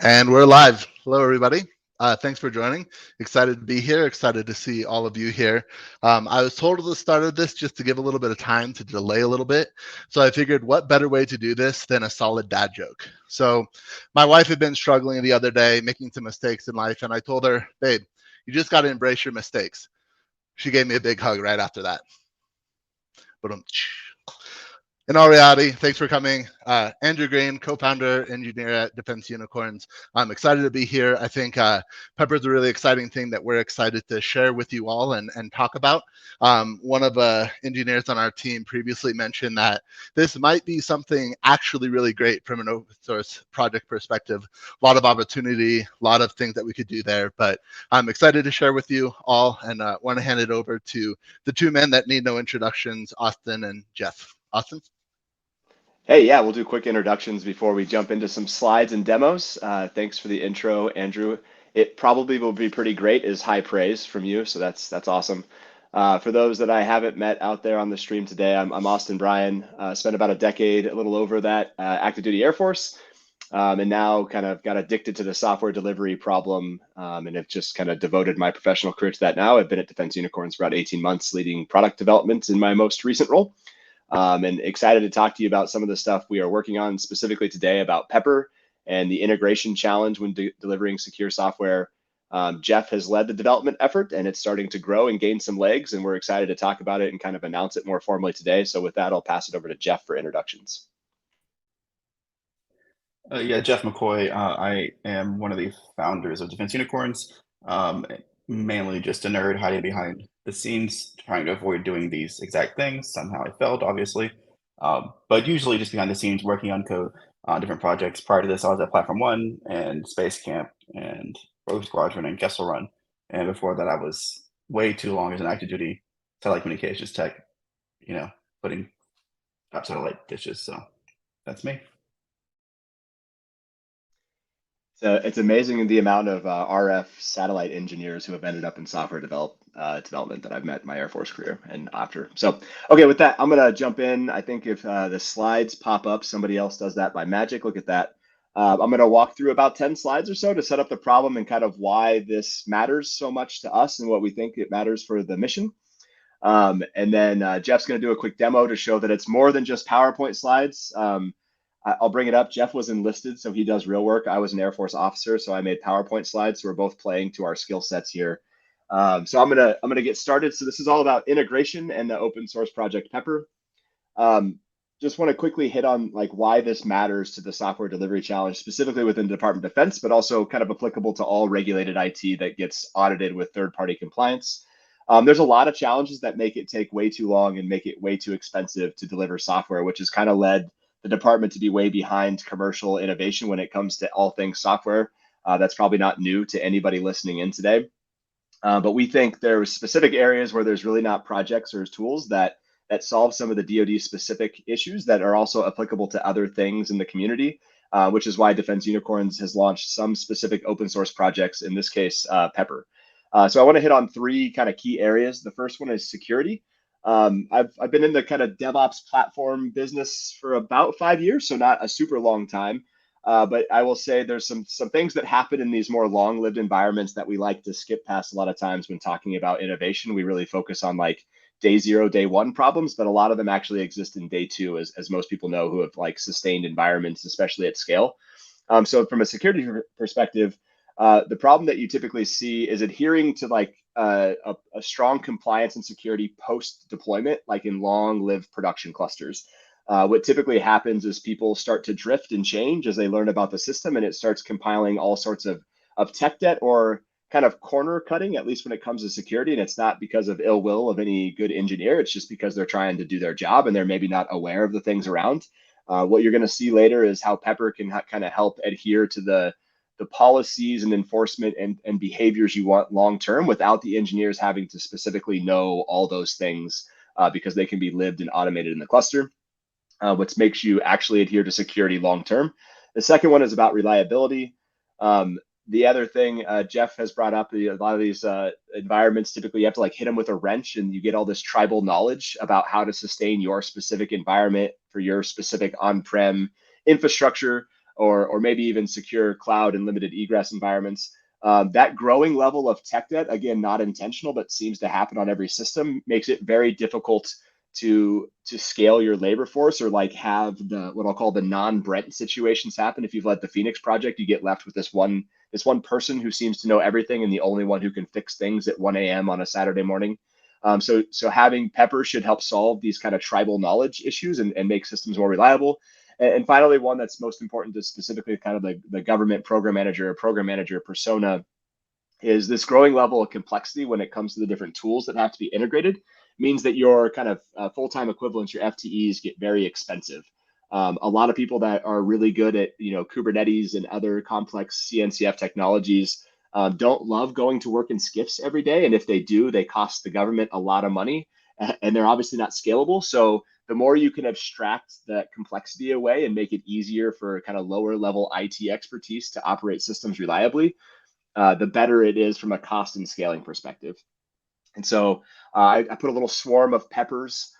And we're live. Hello, everybody. Thanks for joining. Excited to be here. Excited to see all of you here. I was told at the start of this just to give a little bit of time to delay a little bit. So I figured what better way to do this than a solid dad joke. So my wife had been struggling the other day, making some mistakes in life. And I told her, babe, you just got to embrace your mistakes. She gave me a big hug right after that. But in all reality, thanks for coming. Andrew Green, co-founder, engineer at Defense Unicorns. I'm excited to be here. I think Pepr is a really exciting thing that we're excited to share with you all and talk about. One of engineers on our team previously mentioned that this might be something actually really great from an open source project perspective. A lot of opportunity, a lot of things that we could do there. But I'm excited to share with you all and want to hand it over to the two men that need no introductions, Austin and Jeff. Austin? Hey, yeah, we'll do quick introductions before we jump into some slides and demos. Thanks for the intro, Andrew. It probably will be pretty great, is high praise from you, so that's awesome. For those that I haven't met out there on the stream today, I'm Austin Bryan. Spent about a decade, a little over that, active duty Air Force, and now kind of got addicted to the software delivery problem, and have just kind of devoted my professional career to that now. I've been at Defense Unicorns for about 18 months, leading product development in my most recent role. And excited to talk to you about some of the stuff we are working on specifically today about Pepr and the integration challenge when delivering secure software. Jeff has led the development effort and it's starting to grow and gain some legs, and we're excited to talk about it and kind of announce it more formally today. So with that, I'll pass it over to Jeff for introductions. Yeah, Jeff McCoy. I am one of the founders of Defense Unicorns, mainly just a nerd hiding behind the scenes, trying to avoid doing these exact things. Somehow I failed, obviously, but usually just behind the scenes working on code on different projects. Prior to this, I was at Platform One and Space Camp and Rogue Squadron and Kessel Run. And before that, I was way too long as an active duty telecommunications tech, putting top satellite dishes. So that's me. So it's amazing the amount of RF satellite engineers who have ended up in software development that I've met in my Air Force career and after. So, okay, with that, I'm gonna jump in. I think if the slides pop up, somebody else does that by magic. Look at that. I'm gonna walk through about 10 slides or so to set up the problem and kind of why this matters so much to us and what we think it matters for the mission. And then Jeff's going to do a quick demo to show that it's more than just PowerPoint slides. I'll bring it up. Jeff was enlisted, so he does real work. I was an Air Force officer, so I made PowerPoint slides. So we're both playing to our skill sets here. So I'm gonna get started. So this is all about integration and the open source project Pepr. Um, just want to quickly hit on like why this matters to the software delivery challenge, specifically within the Department of Defense, but also kind of applicable to all regulated IT that gets audited with third-party compliance. There's a lot of challenges that make it take way too long and make it way too expensive to deliver software, which has kind of led the department to be way behind commercial innovation when it comes to all things software. That's probably not new to anybody listening in today. But we think there are specific areas where there's really not projects or tools that solve some of the DoD specific issues that are also applicable to other things in the community, which is why Defense Unicorns has launched some specific open source projects, in this case, Pepr. So I want to hit on three kind of key areas. The first one is security. I've been in the kind of DevOps platform business for about 5 years, so not a super long time. But I will say there's some things that happen in these more long-lived environments that we like to skip past a lot of times when talking about innovation. We really focus on like day zero, day one problems, but a lot of them actually exist in day two, as most people know who have like sustained environments, especially at scale. So from a security perspective, the problem that you typically see is adhering to like a strong compliance and security post deployment, like in long lived production clusters. What typically happens is people start to drift and change as they learn about the system, and it starts compiling all sorts of tech debt or kind of corner cutting, at least when it comes to security. And it's not because of ill will of any good engineer. It's just because they're trying to do their job and they're maybe not aware of the things around. What you're going to see later is how Pepr can kind of help adhere to the policies and enforcement and behaviors you want long term without the engineers having to specifically know all those things, because they can be lived and automated in the cluster, which makes you actually adhere to security long term. The second one is about reliability. The other thing Jeff has brought up, a lot of these environments, typically you have to like hit them with a wrench and you get all this tribal knowledge about how to sustain your specific environment for your specific on-prem infrastructure. or maybe even secure cloud and limited egress environments. That growing level of tech debt, again, not intentional, but seems to happen on every system, makes it very difficult to scale your labor force, or like have the what I'll call the non-Brent situations happen. If you've led the Phoenix project, you get left with this one person who seems to know everything and the only one who can fix things at 1 a.m. on a Saturday morning. So having Pepr should help solve these kind of tribal knowledge issues and make systems more reliable. And finally, one that's most important to specifically kind of the government program manager or program manager persona is this growing level of complexity when it comes to the different tools that have to be integrated means that your kind of full-time equivalents, your FTEs, get very expensive. A lot of people that are really good at Kubernetes and other complex CNCF technologies don't love going to work in SCIFs every day, and if they do, they cost the government a lot of money, and they're obviously not scalable. So the more you can abstract that complexity away and make it easier for kind of lower level IT expertise to operate systems reliably, the better it is from a cost and scaling perspective. And so I put a little swarm of peppers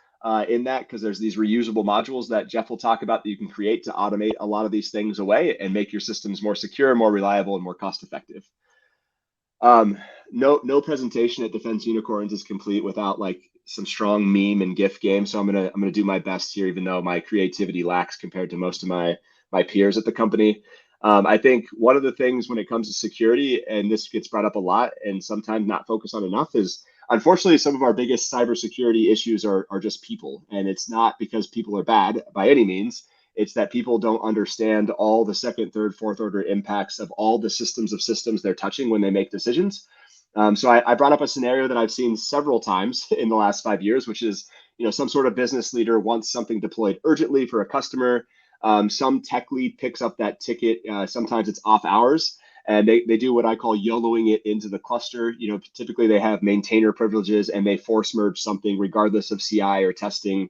in that because there's these reusable modules that Jeff will talk about that you can create to automate a lot of these things away and make your systems more secure, more reliable, and more cost effective. No presentation at Defense Unicorns is complete without like some strong meme and GIF game. So I'm gonna do my best here, even though my creativity lacks compared to most of my peers at the company. I think one of the things when it comes to security, and this gets brought up a lot and sometimes not focused on enough, is unfortunately some of our biggest cybersecurity issues are just people. And it's not because people are bad by any means. It's that people don't understand all the second, third, fourth order impacts of all the systems of systems they're touching when they make decisions. So I brought up a scenario that I've seen several times in the last 5 years, which is, some sort of business leader wants something deployed urgently for a customer. Some tech lead picks up that ticket. Sometimes it's off hours, and they do what I call YOLOing it into the cluster. Typically they have maintainer privileges and they force merge something regardless of CI or testing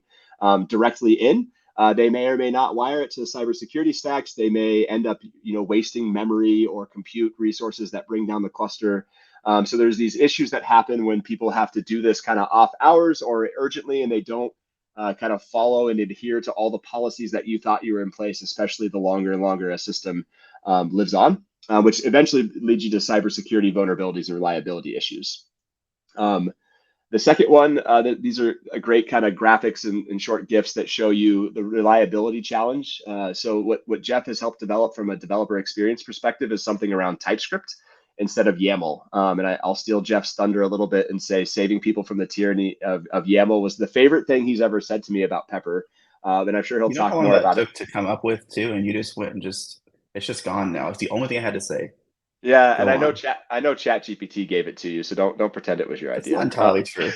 directly in. They may or may not wire it to the cybersecurity stacks. They may end up, wasting memory or compute resources that bring down the cluster. So there's these issues that happen when people have to do this kind of off hours or urgently, and they don't kind of follow and adhere to all the policies that you thought you were in place, especially the longer and longer a system lives on, which eventually leads you to cybersecurity vulnerabilities and reliability issues. The second one, these are a great kind of graphics and short GIFs that show you the reliability challenge. So what Jeff has helped develop from a developer experience perspective is something around TypeScript instead of YAML. And I'll steal Jeff's thunder a little bit and say saving people from the tyranny of YAML was the favorite thing he's ever said to me about Pepr. And I'm sure he'll talk how long more that about took it. to come up with too, and you just went and it's just gone now. It's the only thing I had to say. Yeah, and Go on. I know ChatGPT gave it to you, so don't pretend it was your That's idea. not entirely true.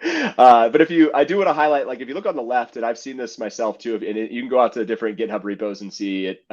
But I do want to highlight, like if you look on the left, and I've seen this myself too, and you can go out to different GitHub repos and see it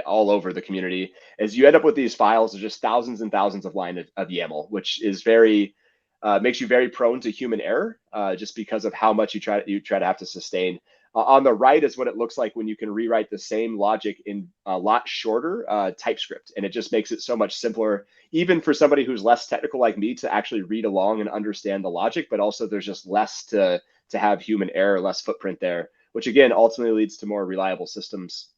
all over the community, as you end up with these files of just thousands and thousands of lines of YAML, which is makes you very prone to human error, just because of how much you try to have to sustain. On the right is what it looks like when you can rewrite the same logic in a lot shorter TypeScript, and it just makes it so much simpler, even for somebody who's less technical like me, to actually read along and understand the logic. But also, there's just less to have human error, less footprint there, which again ultimately leads to more reliable systems.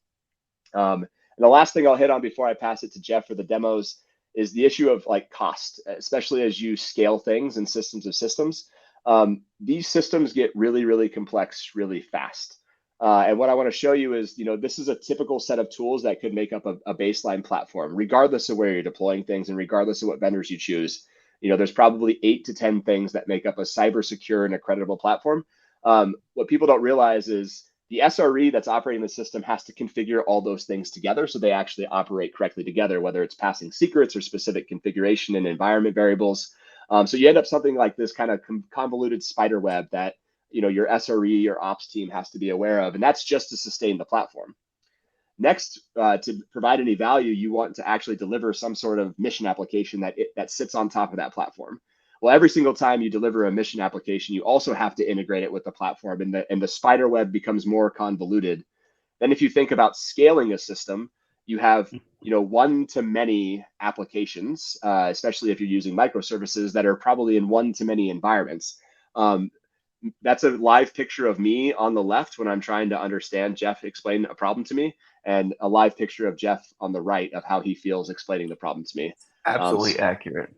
And the last thing I'll hit on before I pass it to Jeff for the demos is the issue of like cost, especially as you scale things and systems of systems. These systems get really, really complex really fast. And what I want to show you is, this is a typical set of tools that could make up a baseline platform, regardless of where you're deploying things and regardless of what vendors you choose. There's probably 8 to 10 things that make up a cyber secure and accreditable platform. What people don't realize is the SRE that's operating the system has to configure all those things together so they actually operate correctly together, whether it's passing secrets or specific configuration and environment variables. So you end up something like this kind of convoluted spider web that your SRE or ops team has to be aware of, and that's just to sustain the platform. Next, to provide any value, you want to actually deliver some sort of mission application that sits on top of that platform. Well, every single time you deliver a mission application, you also have to integrate it with the platform, and the spider web becomes more convoluted. Then if you think about scaling a system, you have one-to-many applications, especially if you're using microservices that are probably in one-to-many environments. that's a live picture of me on the left when I'm trying to understand Jeff explain a problem to me, and a live picture of Jeff on the right of how he feels explaining the problem to me. Absolutely accurate.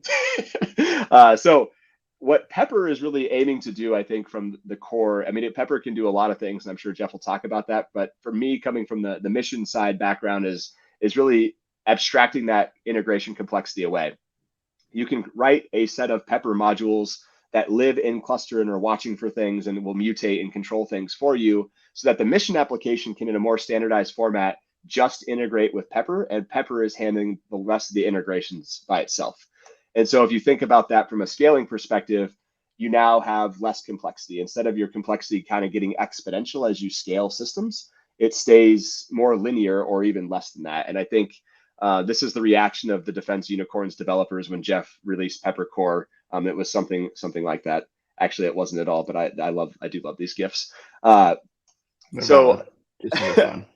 So what Pepr is really aiming to do, I think, from the core, I mean, Pepr can do a lot of things, and I'm sure Jeff will talk about that. But for me, coming from the mission side background, is really abstracting that integration complexity away. You can write a set of Pepr modules that live in cluster and are watching for things and will mutate and control things for you, so that the mission application can, in a more standardized format, just integrate with Pepr, and Pepr is handling the rest of the integrations by itself. And so if you think about that from a scaling perspective, you now have less complexity. Instead of your complexity kind of getting exponential as you scale systems, it stays more linear or even less than that. And I think this is the reaction of the Defense Unicorns developers when Jeff released Pepr Core. It was something like that. Actually, it wasn't at all, but I do love these gifs. So the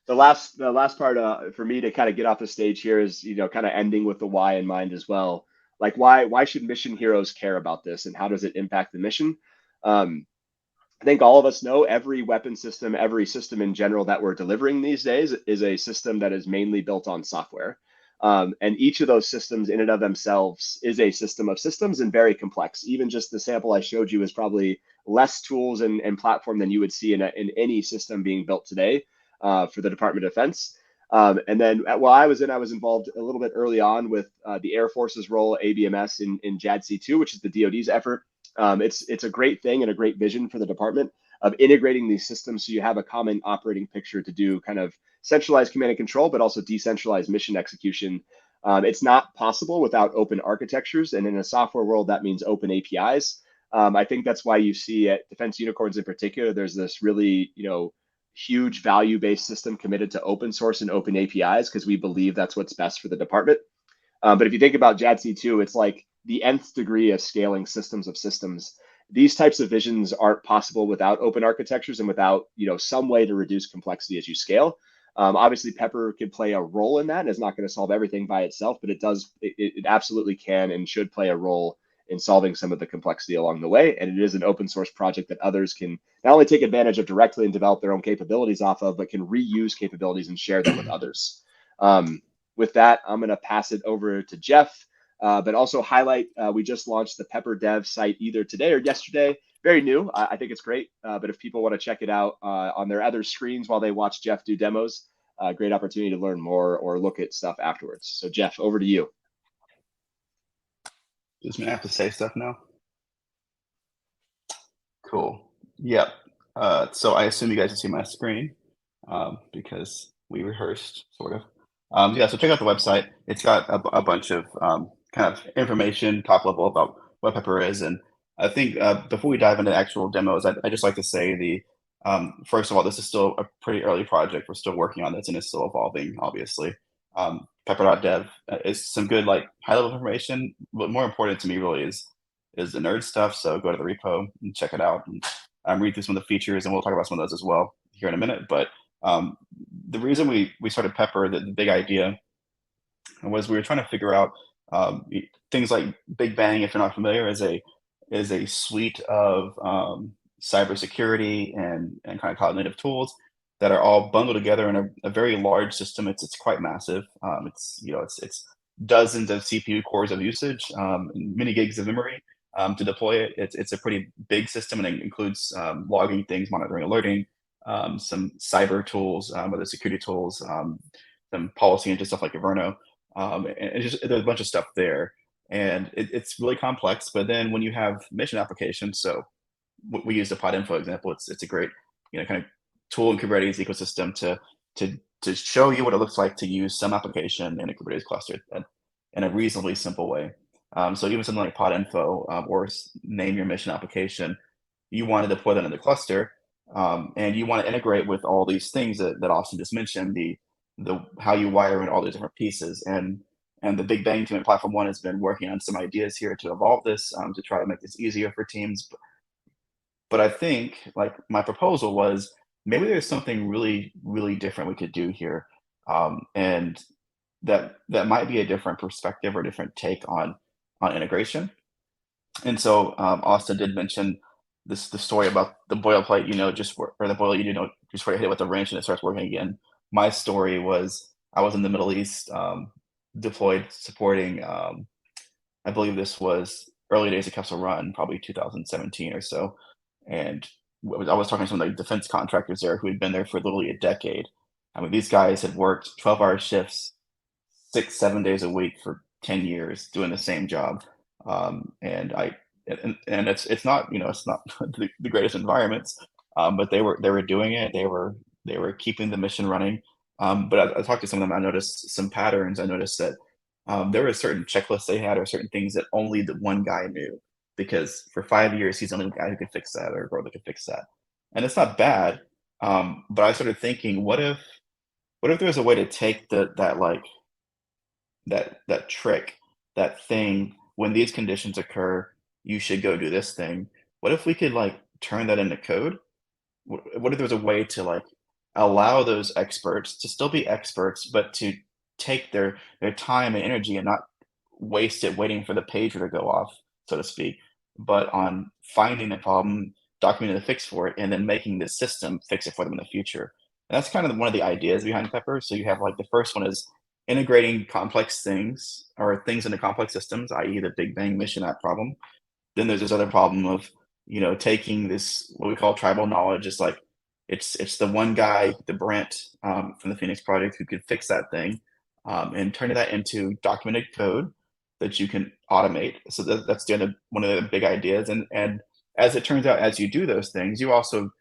last part for me to kind of get off the stage here is, kind of ending with the why in mind as well. Like, why should mission heroes care about this, and how does it impact the mission? I think all of us know every weapon system, every system in general that we're delivering these days is a system that is mainly built on software. And each of those systems in and of themselves is a system of systems and very complex. Even just the sample I showed you is probably less tools and platform than you would see in any system being built today for the Department of Defense. And then while I was involved a little bit early on with the Air Force's role, ABMS in JADC2, which is the DoD's effort. It's a great thing and a great vision for the department of integrating these systems so you have a common operating picture to do kind of centralized command and control, but also decentralized mission execution. It's not possible without open architectures, and in a software world, that means open APIs. I think that's why you see at Defense Unicorns in particular, there's this really, huge value-based system committed to open source and open APIs, because we believe that's what's best for the department. But if you think about JADC2, it's like the nth degree of scaling systems of systems. These types of visions aren't possible without open architectures and without, some way to reduce complexity as you scale. Obviously, Pepr could play a role in that, and it's not going to solve everything by itself, but it absolutely can and should play a role in solving some of the complexity along the way. And it is an open source project that others can not only take advantage of directly and develop their own capabilities off of, but can reuse capabilities and share them with others. With that, I'm going to pass it over to Jeff, but also highlight we just launched the Pepr Dev site either today or yesterday. Very new. I think it's great. But if people want to check it out on their other screens while they watch Jeff do demos, great opportunity to learn more or look at stuff afterwards. So Jeff, over to you. Does me have to say stuff now? Cool. Yep. So I assume you guys can see my screen because we rehearsed, sort of. Yeah, so check out the website. It's got a bunch of kind of information, top level, about what Pepr is. And I think before we dive into actual demos, I just like to say first of all, this is still a pretty early project. We're still working on this, and it's still evolving, obviously. Pepr.dev is some good high level information, but more important to me really is the nerd stuff. So go to the repo and check it out, and read through some of the features, and we'll talk about some of those as well here in a minute. But the reason we started Pepr, the big idea was we were trying to figure out things like Big Bang, if you're not familiar, is a suite of cybersecurity and kind of cloud-native tools that are all bundled together in a very large system. It's quite massive. It's dozens of CPU cores of usage, many gigs of memory to deploy it. It's a pretty big system, and it includes logging things, monitoring, alerting, some cyber tools, other security tools, some policy and just stuff like Everno. And there's a bunch of stuff there, and it's really complex. But then when you have mission applications, so we use the pod info example. It's a great kind of tool in Kubernetes ecosystem to show you what it looks like to use some application in a Kubernetes cluster in a reasonably simple way. So even something like pod info or name your mission application, you want to deploy that in the cluster, and you want to integrate with all these things that Austin just mentioned, the how you wire in all the different pieces. And the Big Bang team at Platform One has been working on some ideas here to evolve this, to try to make this easier for teams. But I think my proposal was maybe there's something really, really different we could do here, and that might be a different perspective or different take on integration. And so Austin did mention the story about the boilerplate, or the boiler, just where you hit it with a wrench and it starts working again. My story was I was in the Middle East, deployed supporting. I believe this was early days of Kessel Run, probably 2017 or so, and I was talking to some of the defense contractors there who had been there for literally a decade. I mean, these guys had worked 12-hour shifts, 6, 7 days a week for 10 years doing the same job. And it's not, it's not the greatest environments, but they were doing it. They were keeping the mission running. But I talked to some of them. I noticed some patterns. I noticed that there were certain checklists they had, or certain things that only the one guy knew, because for 5 years he's the only guy who could fix that, or girl that could fix that. And it's not bad. But I started thinking, what if there was a way to take that trick, that thing, when these conditions occur, you should go do this thing. What if we could like turn that into code? What if there's a way to like allow those experts to still be experts, but to take their time and energy and not waste it waiting for the pager to go off, so to speak, but on finding the problem, documenting the fix for it, and then making the system fix it for them in the future. And that's kind of one of the ideas behind Pepr. So you have like the first one is integrating complex things, or things into complex systems, i.e. the Big Bang mission app problem. Then there's this other problem of, taking this, what we call tribal knowledge. It's like it's the one guy, the Brent, from the Phoenix project, who could fix that thing, and turning that into documented code that you can automate. So that's one of the big ideas. And as it turns out, as you do those things, you also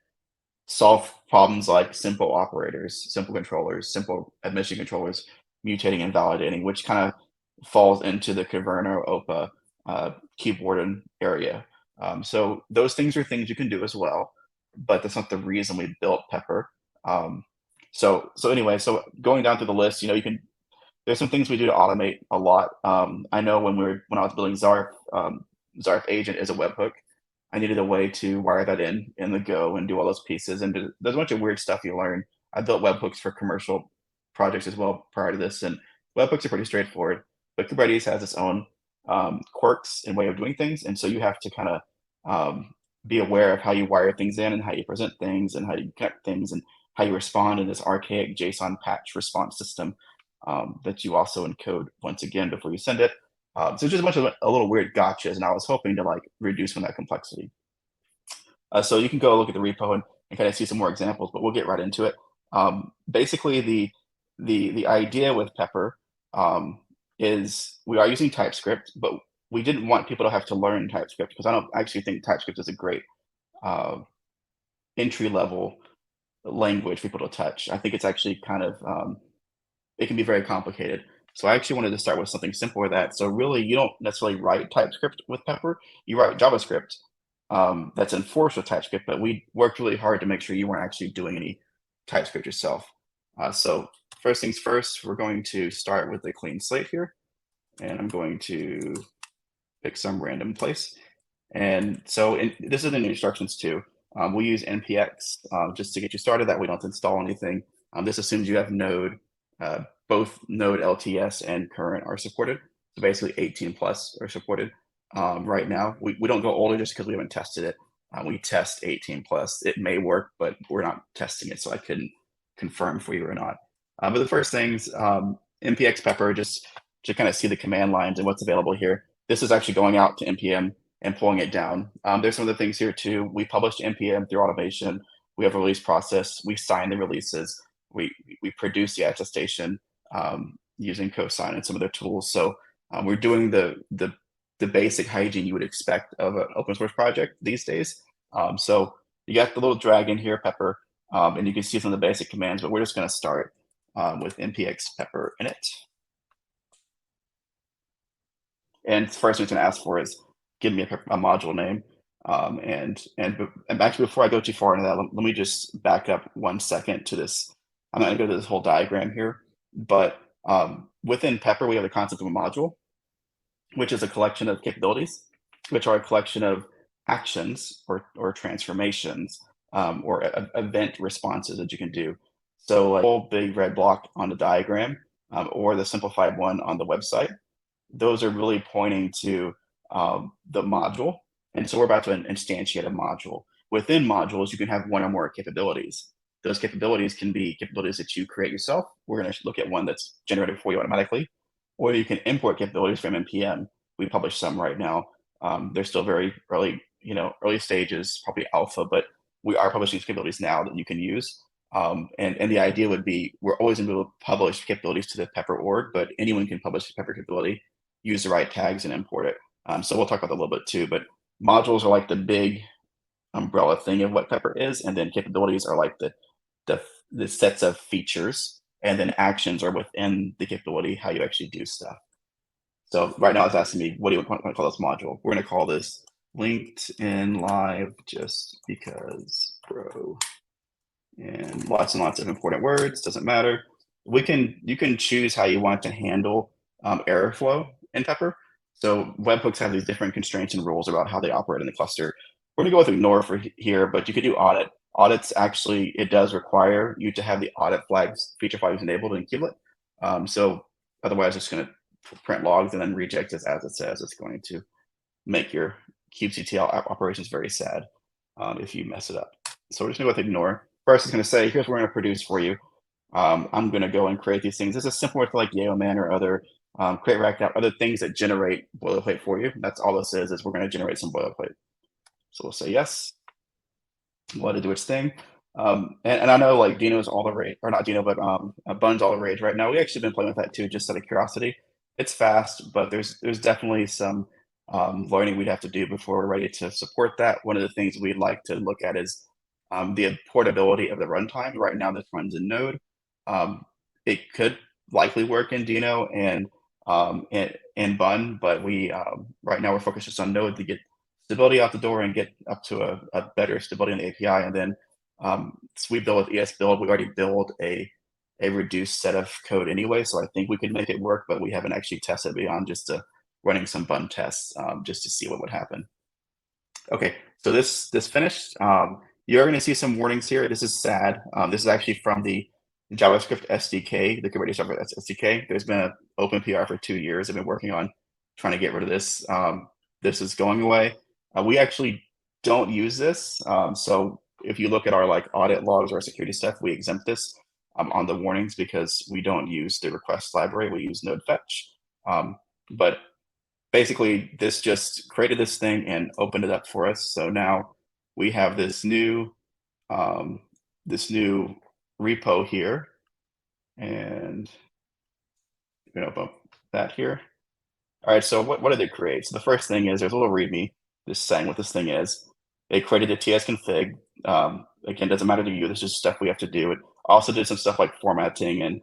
solve problems like simple operators, simple controllers, simple admission controllers, mutating and validating, which kind of falls into the Caverna OPA keyboard area. So those things are things you can do as well, but that's not the reason we built Pepr. So anyway, so going down through the list, there's some things we do to automate a lot. I know when I was building Zarf, Zarf agent is a webhook. I needed a way to wire that in the Go and do all those pieces. And there's a bunch of weird stuff you learn. I built webhooks for commercial projects as well prior to this, and webhooks are pretty straightforward. But Kubernetes has its own quirks and way of doing things, and so you have to kind of be aware of how you wire things in, and how you present things, and how you connect things, and how you respond in this archaic JSON patch response system that you also encode once again before you send it. So just a bunch of a little weird gotchas, and I was hoping to like reduce some of that complexity. So you can go look at the repo and kind of see some more examples, but we'll get right into it. Basically, the idea with Pepr is we are using TypeScript, but we didn't want people to have to learn TypeScript, because I don't actually think TypeScript is a great entry-level language for people to touch. I think it's actually kind of it can be very complicated. So I actually wanted to start with something simple with that. So really, you don't necessarily write TypeScript with Pepr. You write JavaScript that's enforced with TypeScript, but we worked really hard to make sure you weren't actually doing any TypeScript yourself. So first things first, we're going to start with a clean slate here. And I'm going to pick some random place. And so this is in the instructions too. We'll use npx just to get you started. That we don't have to install anything. This assumes you have Node. Both Node LTS and current are supported. So basically 18 plus are supported right now. We don't go older just because we haven't tested it. We test 18 plus. It may work, but we're not testing it, so I couldn't confirm for you or not. But the first things, npx Pepr, just to kind of see the command lines and what's available here. This is actually going out to npm and pulling it down. There's some of the things here too. We publish to npm through automation. We have a release process. We sign the releases. We produce the attestation using Cosign and some other tools. So we're doing the basic hygiene you would expect of an open source project these days. So you got the little dragon here, Pepr, and you can see some of the basic commands, but we're just going to start with npx Pepr init. And first it's going to ask for is give me a module name. And actually, before I go too far into that, let me just back up 1 second to this. I'm not going to go to this whole diagram here, but within Pepr, we have the concept of a module, which is a collection of capabilities, which are a collection of actions or transformations or event responses that you can do. So a whole big red block on the diagram or the simplified one on the website, those are really pointing to the module. And so we're about to instantiate a module. Within modules, you can have one or more capabilities. Those capabilities can be capabilities that you create yourself. We're going to look at one that's generated for you automatically, or you can import capabilities from npm. We publish some right now. They're still very early, early stages, probably alpha, but we are publishing capabilities now that you can use. And the idea would be we're always going to publish capabilities to the Pepr org, but anyone can publish a Pepr capability, use the right tags, and import it. So we'll talk about that a little bit too. But modules are like the big umbrella thing of what Pepr is, and then capabilities are like the sets of features, and then actions are within the capability, how you actually do stuff. So right now it's asking me, what do you want to call this module? We're going to call this LinkedIn Live just because, bro. And lots of important words, doesn't matter. You can choose how you want to handle error flow in Pepr. So webhooks have these different constraints and rules about how they operate in the cluster. We're gonna go with ignore for here, but you could do audit. Audits actually, it does require you to have the audit flags, feature flags enabled in Kubelet. So otherwise it's gonna print logs and then reject this as it says. It's going to make your kubectl operations very sad if you mess it up. So we're just gonna go with ignore. First, it's going to say, here's what we're going to produce for you. I'm going to go and create these things. This is similar to like Yeoman or other create rack app, other things that generate boilerplate for you. That's all this is we're going to generate some boilerplate. So we'll say yes. We'll let it do its thing. And I know like Dino's all the rage, or not Dino, but Bun's all the rage right now. We actually been playing with that too, just out of curiosity. It's fast, but there's definitely some learning we'd have to do before we're ready to support that. One of the things we'd like to look at is the portability of the runtime. Right now, this runs in Node. It could likely work in Dino and Bun, but we right now we're focused just on Node to get stability out the door and get up to a better stability in the API. And then so we build with ES build. We already build a reduced set of code anyway, so I think we could make it work, but we haven't actually tested beyond just running some Bun tests just to see what would happen. Okay, so this finished. You're going to see some warnings here. This is sad. This is actually from the JavaScript SDK, the Kubernetes JavaScript SDK. There's been an open PR for 2 years. I've been working on trying to get rid of this. This is going away. We actually don't use this. So if you look at our like audit logs or our security stuff, we exempt this on the warnings because we don't use the request library. We use node fetch. But basically, this just created this thing and opened it up for us. So now we have this new repo here, and we're gonna bump that here. All right, so what did it create? So the first thing is there's a little README just saying what this thing is. It created a TS config. Again, doesn't matter to you. This is stuff we have to do. It also did some stuff like formatting and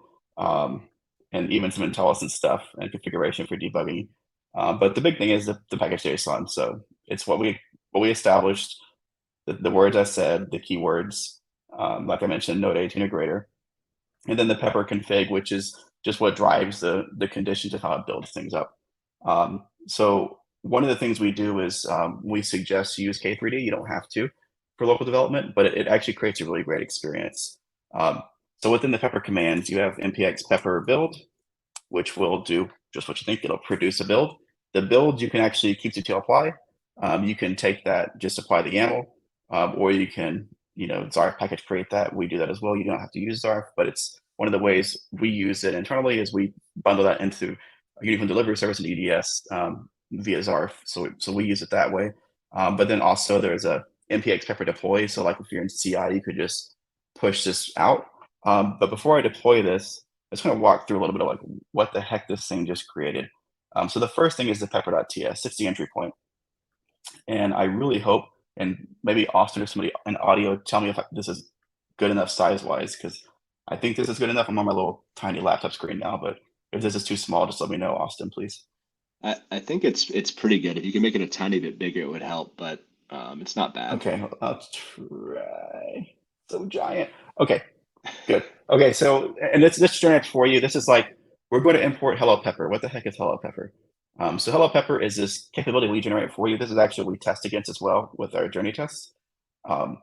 even some IntelliSense stuff and configuration for debugging. But the big thing is the package JSON. So it's what we established. The words I said, the keywords, like I mentioned, Node A integrator, and then the Pepr config, which is just what drives the conditions of how it builds things up. So one of the things we do is we suggest you use K3D. You don't have to for local development, but it actually creates a really great experience. So within the Pepr commands, you have npx Pepr build, which will do just what you think. It'll produce a build. The build you can actually kubectl apply. You can take that, just apply the YAML, or you can, Zarf package create that. We do that as well. You don't have to use Zarf, but it's one of the ways we use it internally is we bundle that into a uniform delivery service and EDS via Zarf. So we use it that way. But then also there's a npx Pepr deploy. So like if you're in CI, you could just push this out. But before I deploy this, I just want to walk through a little bit of like what the heck this thing just created. So the first thing is the pepr.ts. It's the entry point. And I really hope, and maybe Austin or somebody in audio, tell me if this is good enough size-wise, because I think this is good enough. I'm on my little tiny laptop screen now, but if this is too small, just let me know, Austin, please. I think it's pretty good. If you can make it a tiny bit bigger, it would help, but it's not bad. Okay, let's try. So giant. Okay, good. Okay, so, and this journey for you, this is like, we're going to import Hello Pepr. What the heck is Hello Pepr? So Hello Pepr is this capability we generate for you. This is actually what we test against as well with our journey tests. But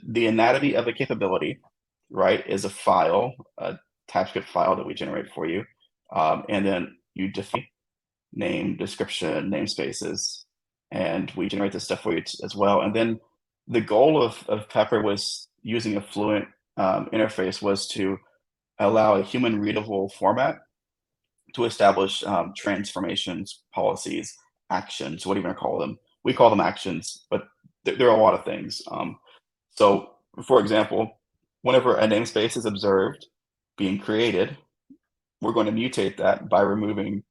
the anatomy of the capability, right, is a file, a TypeScript file that we generate for you. And then you define name, description, namespaces, and we generate this stuff for you as well. And then the goal of Pepr was using a Fluent interface was to allow a human readable format to establish transformations, policies, actions, what do you want to call them? We call them actions, but there are a lot of things. So, for example, whenever a namespace is observed being created, we're going to mutate that by removing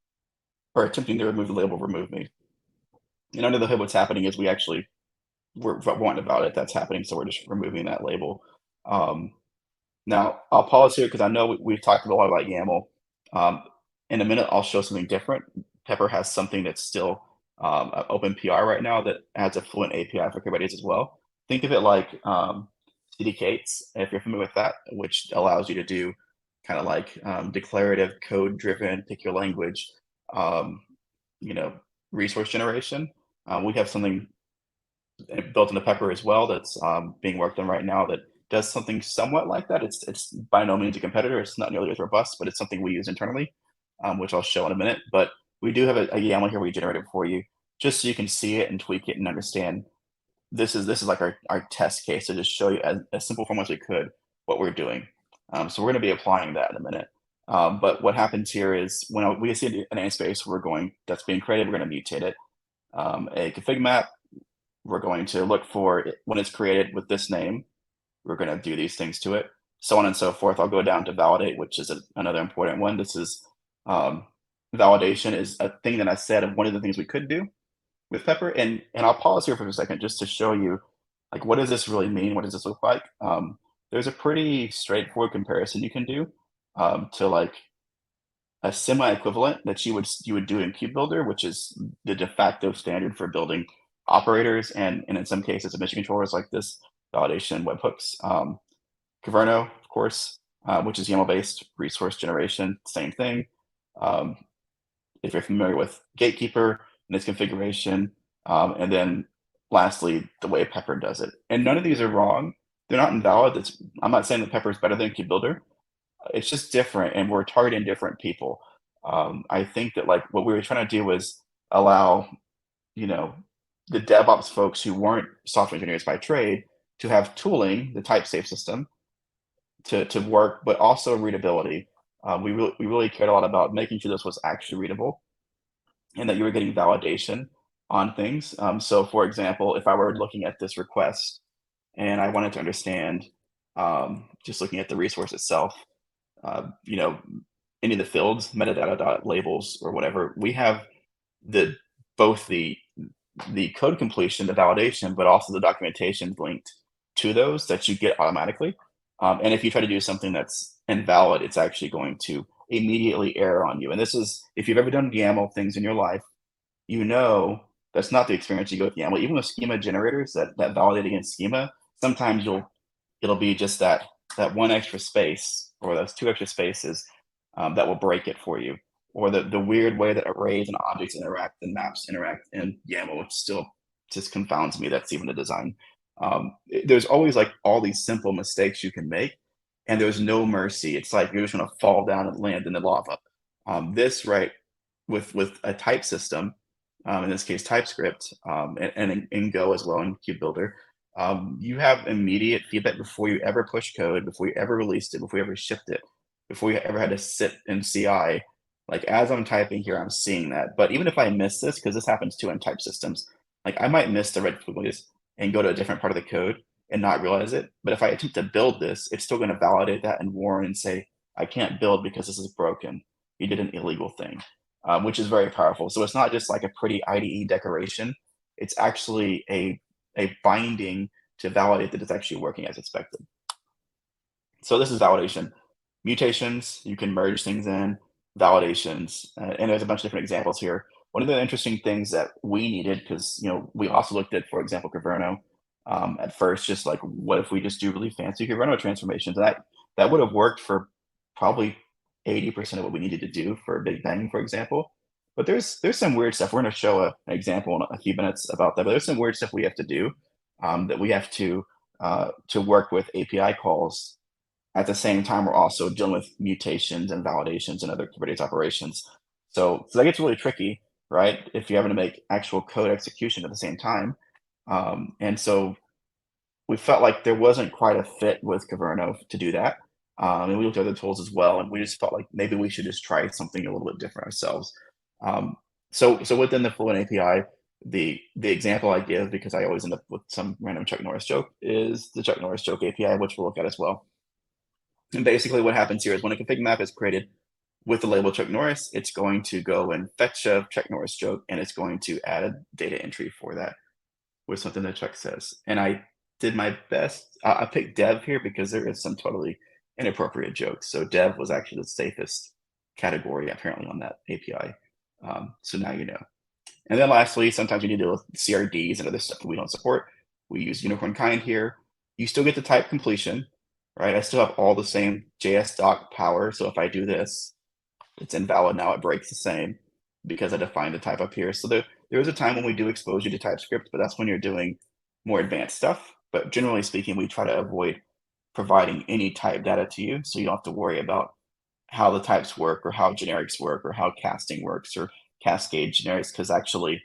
or attempting to remove the label remove me. And under the hood, what's happening is we're wanting about it. That's happening. So we're just removing that label. Um, Now, I'll pause here because I know we've talked a lot about YAML. Um, in a minute, I'll show something different. Pepr has something that's still an open PR right now that adds a Fluent API for Kubernetes as well. Think of it like CDKs, if you're familiar with that, which allows you to do kind of like declarative, code-driven, pick your language, um, you know, resource generation. We have something built into Pepr as well that's being worked on right now that does something somewhat like that. It's by no means a competitor. It's not nearly as robust, but it's something we use internally, which I'll show in a minute. But we do have a YAML here we generated for you, just so you can see it and tweak it and understand. This is like our test case to just show you as simple form as we could what we're doing. So we're going to be applying that in a minute. But what happens here is when we see an namespace, that's being created, we're going to mutate it. A config map, we're going to look for it when it's created with this name. We're going to do these things to it, so on and so forth. I'll go down to validate, which is another important one. This is validation is a thing that I said of one of the things we could do with Pepr. And I'll pause here for a second just to show you, like, what does this really mean? What does this look like? There's a pretty straightforward comparison you can do to like a semi-equivalent that you would do in KubeBuilder, which is the de facto standard for building operators and in some cases emission controllers like this, validation webhooks. Caverno, of course, which is YAML-based resource generation, same thing. If you're familiar with Gatekeeper and its configuration, and then lastly, the way Pepr does it. And none of these are wrong. They're not invalid. I'm not saying that Pepr is better than KubeBuilder. It's just different, and we're targeting different people. I think that like what we were trying to do was allow, the DevOps folks who weren't software engineers by trade to have tooling, the type safe system, to work, but also readability. We really cared a lot about making sure this was actually readable and that you were getting validation on things. So for example, if I were looking at this request and I wanted to understand, just looking at the resource itself, any of the fields, metadata labels or whatever, we have both the code completion, the validation, but also the documentation linked to those that you get automatically. And if you try to do something that's invalid, it's actually going to immediately error on you. And this is, if you've ever done YAML things in your life, that's not the experience you go with YAML. Even with schema generators that validate against schema, sometimes it'll be just that one extra space or those two extra spaces that will break it for you. Or the weird way that arrays and objects interact and maps interact in YAML, which still just confounds me. That's even the design. There's always like all these simple mistakes you can make, and there's no mercy. It's like you're just going to fall down and land in the lava. This right with a type system, in this case TypeScript, and in Go as well in KubeBuilder, you have immediate feedback before you ever push code, before you ever released it, before you ever shipped it, before you ever had to sit in CI. Like as I'm typing here, I'm seeing that. But even if I miss this, because this happens too in type systems, like I might miss the red squigglies and go to a different part of the code and not realize it. But if I attempt to build this, it's still going to validate that and warn and say, I can't build because this is broken. You did an illegal thing, which is very powerful. So it's not just like a pretty IDE decoration. It's actually a binding to validate that it's actually working as expected. So this is validation. Mutations, you can merge things in, validations, and there's a bunch of different examples here. One of the interesting things that we needed, because we also looked at, for example, Caverno at first, just like what if we just do really fancy Caverno transformations? And that would have worked for probably 80% of what we needed to do for Big Bang, for example. But there's some weird stuff. We're going to show an example in a few minutes about that. But there's some weird stuff we have to do that we have to work with API calls. At the same time, we're also dealing with mutations and validations and other Kubernetes operations. So that gets really tricky. right? If you're having to make actual code execution at the same time. And so we felt like there wasn't quite a fit with Caverno to do that. And we looked at other tools as well, and we just felt like maybe we should just try something a little bit different ourselves. Um, so within the Fluent API, the example I give, because I always end up with some random Chuck Norris joke, is the Chuck Norris joke API, which we'll look at as well. And basically what happens here is when a config map is created with the label Chuck Norris, it's going to go and fetch a Chuck Norris joke, and it's going to add a data entry for that with something that Chuck says. And I did my best. I picked dev here because there is some totally inappropriate jokes. So dev was actually the safest category apparently on that API. So now you know. And then lastly, sometimes you need to deal with CRDs and other stuff that we don't support. We use unicorn kind here. You still get the type completion, right? I still have all the same JS doc power. So if I do this, it's invalid now. It breaks the same because I defined the type up here. So there is a time when we do expose you to TypeScript, but that's when you're doing more advanced stuff. But generally speaking, we try to avoid providing any type data to you, so you don't have to worry about how the types work or how generics work or how casting works or cascade generics. Because actually,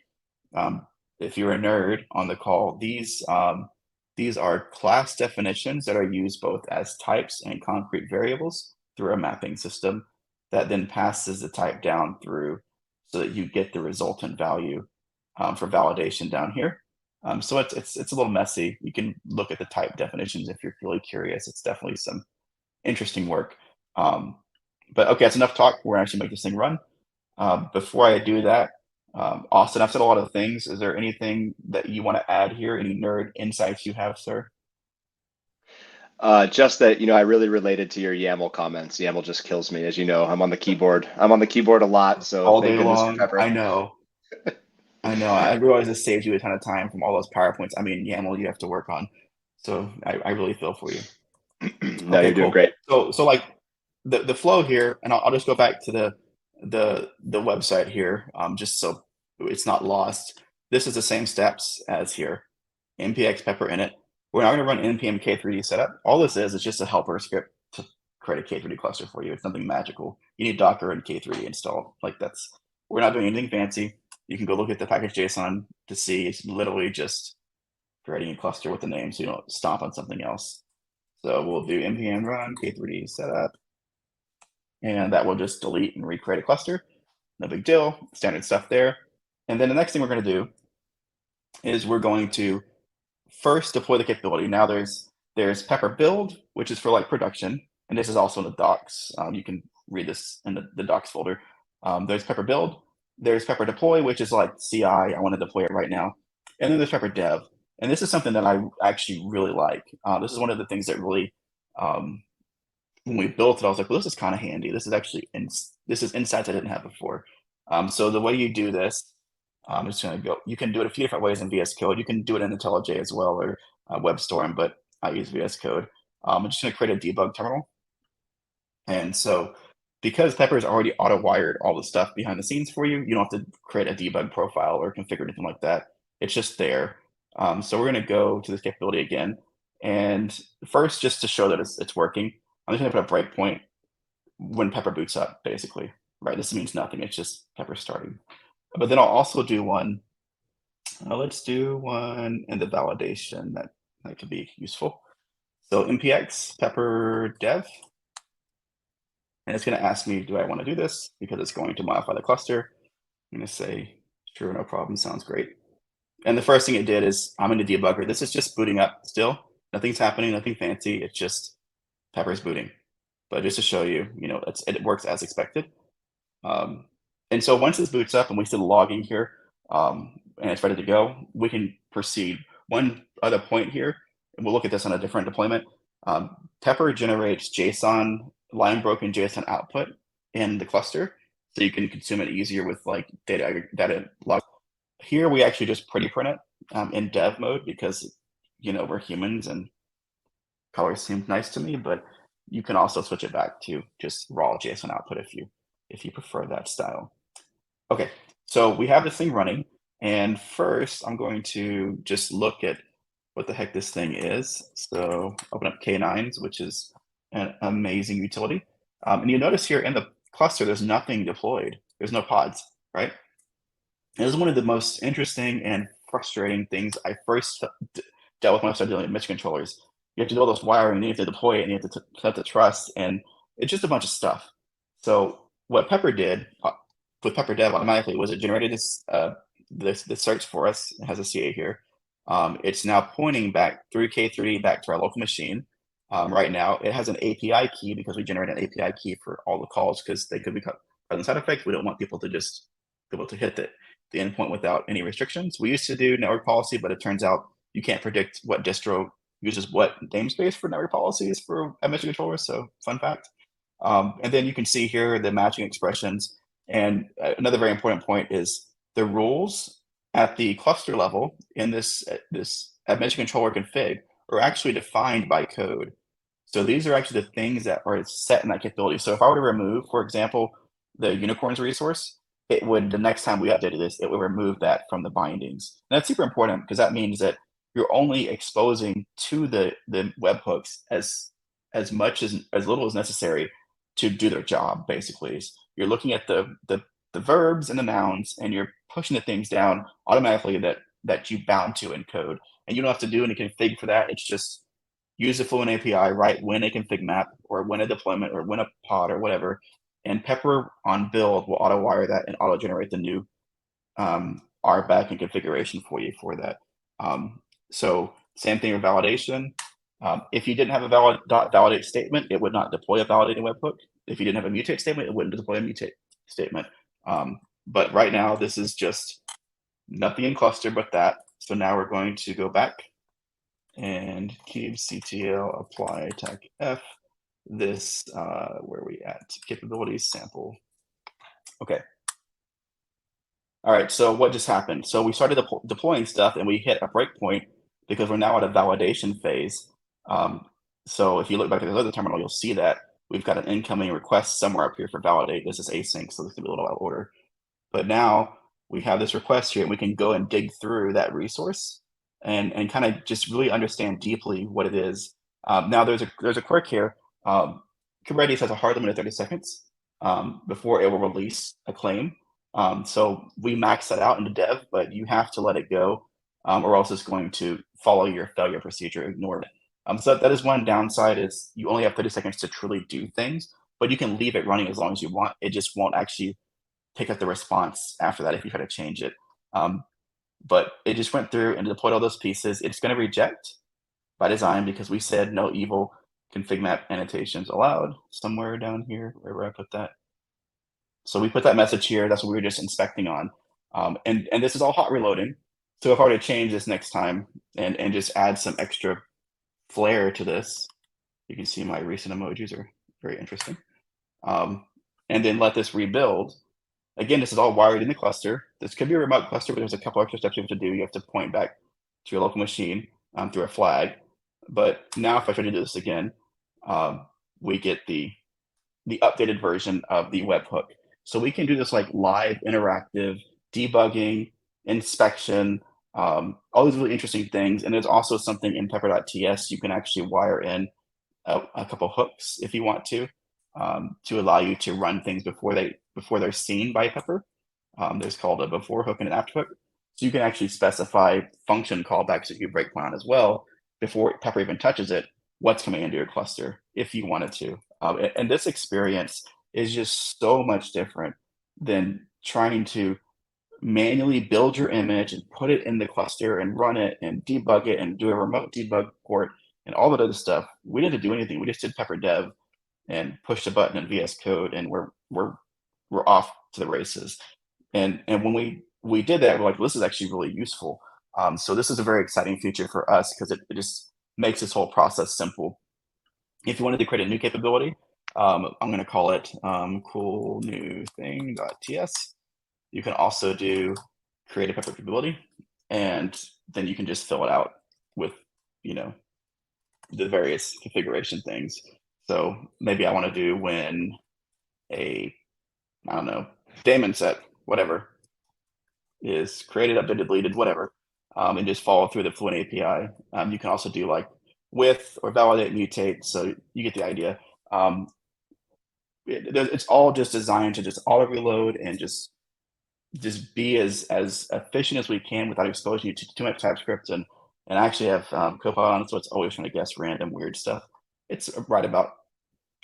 if you're a nerd on the call, these are class definitions that are used both as types and concrete variables through a mapping system that then passes the type down through so that you get the resultant value for validation down here. So it's a little messy. You can look at the type definitions if you're really curious. It's definitely some interesting work. But okay, that's enough talk. We're actually make this thing run. Before I do that, Austin, I've said a lot of things. Is there anything that you want to add here? Any nerd insights you have, sir? Just that, I really related to your YAML comments. YAML just kills me, as you know. I'm on the keyboard. I'm on the keyboard a lot, so All thank day goodness for long. Pepr. I know. I know. I realize this saved you a ton of time from all those PowerPoints. I mean, YAML you have to work on. So I really feel for you. No, Okay, you're doing cool. great. So like the flow here, and I'll just go back to the website here, just so it's not lost. This is the same steps as here. npx pepper init. We're not going to run npm k3d setup. All this is just a helper script to create a k3d cluster for you. It's nothing magical. You need Docker and k3d installed. Like we're not doing anything fancy. You can go look at the package.json to see it's literally just creating a cluster with the name so you don't stomp on something else. So we'll do npm run k3d setup, and that will just delete and recreate a cluster. No big deal, standard stuff there. And then the next thing we're going to do is we're going to first deploy the capability. Now there's Pepr build, which is for like production, and this is also in the docs. You can read this in the docs folder. There's Pepr build, there's Pepr deploy, which is like CI. I want to deploy it right now, and then there's Pepr dev. And this is something that I actually really like. This is one of the things that really, when we built it, I was like, well, this is kind of handy. This is actually this is insights I didn't have before. So the way you do this, I'm just going to go. You can do it a few different ways in VS Code. You can do it in IntelliJ as well or WebStorm, but I use VS Code. I'm just going to create a debug terminal. And so because Pepr is already auto-wired all the stuff behind the scenes for you, you don't have to create a debug profile or configure anything like that. It's just there. So we're going to go to this capability again. And first, just to show that it's working, I'm just going to put a breakpoint when Pepr boots up, basically. Right? This means nothing. It's just Pepr starting. But then I'll also do one. Let's do one in the validation that could be useful. So npx pepr dev, and it's going to ask me, do I want to do this? Because it's going to modify the cluster. I'm going to say, sure, no problem, sounds great. And the first thing it did is I'm in the debugger. This is just booting up still. Nothing's happening, nothing fancy. It's just Pepr's booting. But just to show you, it works as expected. And so once this boots up and we see the logging here, and it's ready to go, we can proceed. One other point here, and we'll look at this on a different deployment. Pepr generates JSON, line broken JSON output in the cluster, so you can consume it easier with like data log. Here we actually just pretty print it in dev mode because we're humans and colors seem nice to me, but you can also switch it back to just raw JSON output if you prefer that style. Okay, so we have this thing running, and first I'm going to just look at what the heck this thing is. So open up K9s, which is an amazing utility. And you notice here in the cluster, there's nothing deployed. There's no pods, right? It was one of the most interesting and frustrating things I first dealt with when I started dealing with Mitch controllers. You have to do all this wiring, and you have to deploy it, and you have to set the trust, and it's just a bunch of stuff. So what Pepr did with Pepr Dev automatically was it generated this search for us. It has a CA here. It's now pointing back through K3 back to our local machine. Right now, it has an API key because we generate an API key for all the calls because they could be present side effects. We don't want people to just be able to hit the endpoint without any restrictions. We used to do network policy, but it turns out you can't predict what distro uses what namespace for network policies for admission controllers. So fun fact. And then you can see here the matching expressions. And another very important point is the rules at the cluster level in this admission controller config are actually defined by code. So these are actually the things that are set in that capability. So if I were to remove, for example, the unicorns resource, it would, the next time we updated this, it would remove that from the bindings. And that's super important because that means that you're only exposing to the webhooks as much as little as necessary to do their job. Basically, you're looking at the verbs and the nouns, and you're pushing the things down automatically that you bound to in code, and you don't have to do any config for that. It's just use the Fluent API, write when a config map or when a deployment or when a pod or whatever, and Pepr on build will auto wire that and auto generate the new RBAC and configuration for you for that. So same thing with validation. If you didn't have a validate statement, it would not deploy a validating webhook. If you didn't have a mutate statement, it wouldn't deploy a mutate statement. But right now, this is just nothing in cluster but that. So now we're going to go back and kubectl apply tag F. This, where are we at? Capabilities sample. Okay. All right, so what just happened? So we started deploying stuff and we hit a breakpoint because we're now at a validation phase. So if you look back at the other terminal, you'll see that we've got an incoming request somewhere up here for validate. This is async, so this can be a little out of order. But now we have this request here and we can go and dig through that resource and kind of just really understand deeply what it is. Now there's a quirk here. Kubernetes has a hard limit of 30 seconds before it will release a claim. So we max that out into dev, but you have to let it go or else it's going to follow your failure procedure, ignore it. So that is one downside is you only have 30 seconds to truly do things, but you can leave it running as long as you want. It just won't actually pick up the response after that if you try to change it. But it just went through and deployed all those pieces. It's going to reject by design because we said no evil config map annotations allowed somewhere down here, wherever I put that. So we put that message here. That's what we were just inspecting on. And this is all hot reloading. So if I were to change this next time and just add some extra flair to this, you can see my recent emojis are very interesting. And then let this rebuild. Again, this is all wired in the cluster. This could be a remote cluster, but there's a couple extra steps you have to do. You have to point back to your local machine through a flag. But now if I try to do this again, we get the updated version of the webhook. So we can do this like live interactive debugging, inspection, all these really interesting things. And there's also something in pepr.ts you can actually wire in a couple hooks if you want to allow you to run things before they're seen by Pepr. There's called a before hook and an after hook. So you can actually specify function callbacks that you breakpoint on as well before Pepr even touches it, what's coming into your cluster if you wanted to. And this experience is just so much different than trying to manually build your image and put it in the cluster and run it and debug it and do a remote debug port and all that other stuff. We didn't do anything. We just did Pepr Dev and pushed a button in VS Code, and we're off to the races. And when we did that, we're like, well, this is actually really useful. So this is a very exciting feature for us because it just makes this whole process simple. If you wanted to create a new capability, I'm going to call it cool new thing.ts. You can also do create a Pepr capability, and then you can just fill it out with, the various configuration things. So maybe I want to do when I don't know, daemon set, whatever, is created, updated, deleted, whatever, and just follow through the Fluent API. You can also do like with or validate, mutate. So you get the idea. It's all just designed to just auto reload and just just be as efficient as we can without exposing you to too much TypeScript. And I actually have Copilot on, so it's always trying to guess random weird stuff. It's right about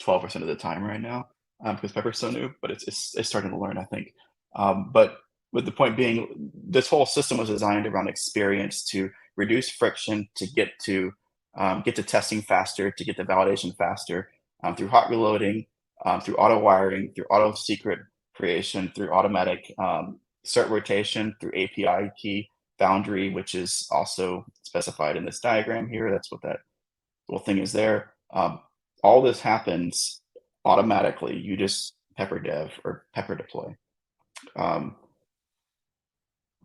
12% of the time right now, because Pepr's so new, but it's starting to learn, I think. But with the point being, this whole system was designed around experience to reduce friction, to get to testing faster, to get the validation faster, through hot reloading, through auto wiring, through auto secret creation, through automatic cert rotation, through API key boundary, which is also specified in this diagram here. That's what that little thing is there. All this happens automatically. You just Pepr dev or Pepr deploy.